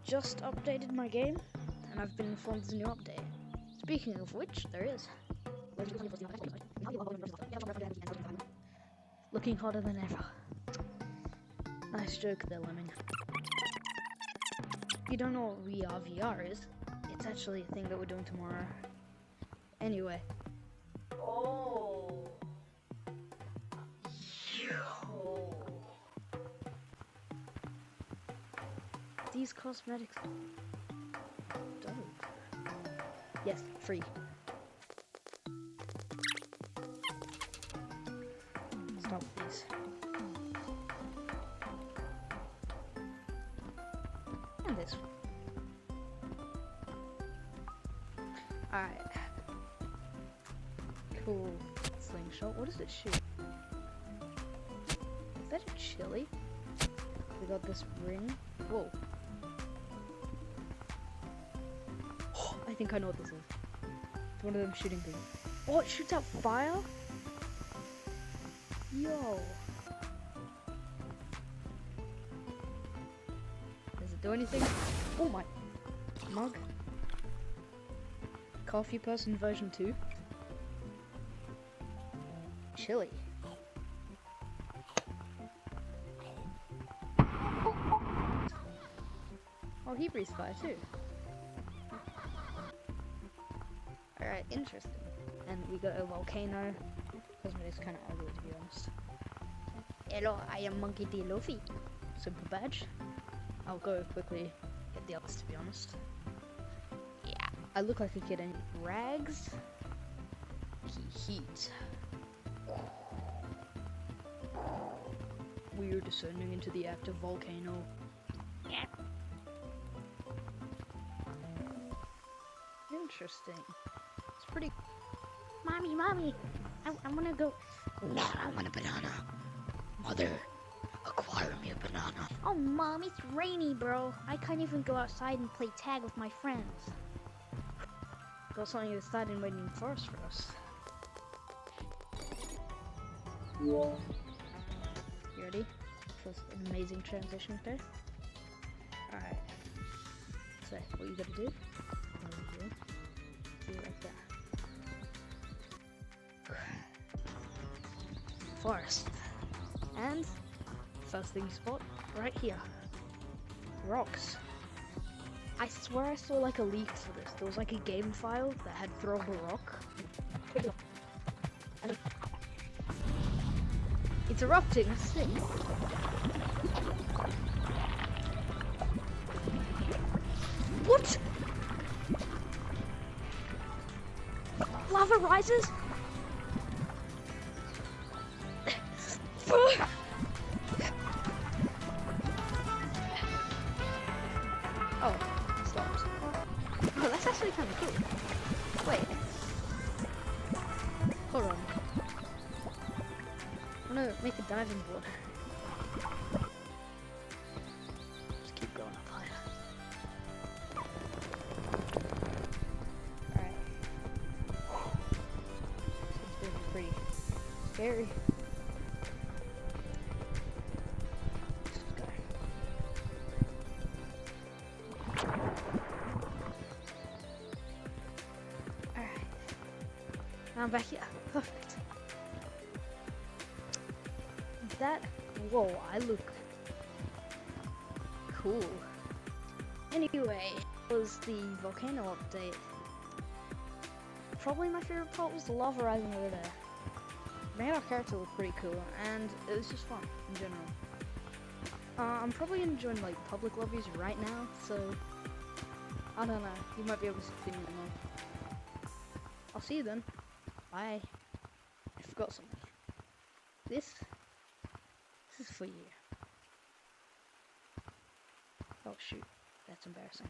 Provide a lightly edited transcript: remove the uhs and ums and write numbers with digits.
just updated my game, and I've been informed there's a new update. Speaking of which, there is. Looking hotter than ever. Nice joke there, Lemming. If you don't know what VR is, it's actually a thing that we're doing tomorrow. Anyway. Oh. These cosmetics dope. Yes, free. Stop these. And this one. Alright. Cool. Slingshot. What does it shoot? Is that a chili? We got this ring. Whoa. I think I know what this is. It's one of them shooting things. Oh, it shoots out fire? Yo. Does it do anything? Oh my. Mug. Coffee person version 2. Chili. Oh, he breathes fire too. Alright, interesting. And we got a volcano. Cosmetics kind of ugly, to be honest. Hello, I am Monkey D. Luffy. Simple badge. I'll go quickly get the others, to be honest. Yeah, I look like a kid in rags. Heat. We are descending into the active volcano. Yeah. Interesting. It's pretty. Mommy, I wanna go. No, I want a banana. Mother, acquire me a banana. Oh, Mom, it's rainy, bro. I can't even go outside and play tag with my friends. Got something exciting waiting in the forest for us. You ready for an amazing transition there? Alright. So, what you gotta do? Do it like that. Forest. And first thing you spot, right here. Rocks. I swear I saw like a leak for this. There was like a game file that had thrown a rock. It's erupting, let's see. What? Lava rises? Oh, it stopped. Oh, that's actually kind of cool. Wait. Hold on. I want to make a diving board. Just keep going up higher. Alright. This one's pretty scary. I'm back here. Perfect. That. Whoa, I look cool. Anyway, it was the volcano update. Probably my favorite part was the lava rising over there. Made our character look pretty cool, and it was just fun in general. I'm probably gonna join like public lobbies right now, so I don't know. You might be able to see me more. I'll see you then. Bye. I forgot something. This is for you. Oh shoot, that's embarrassing.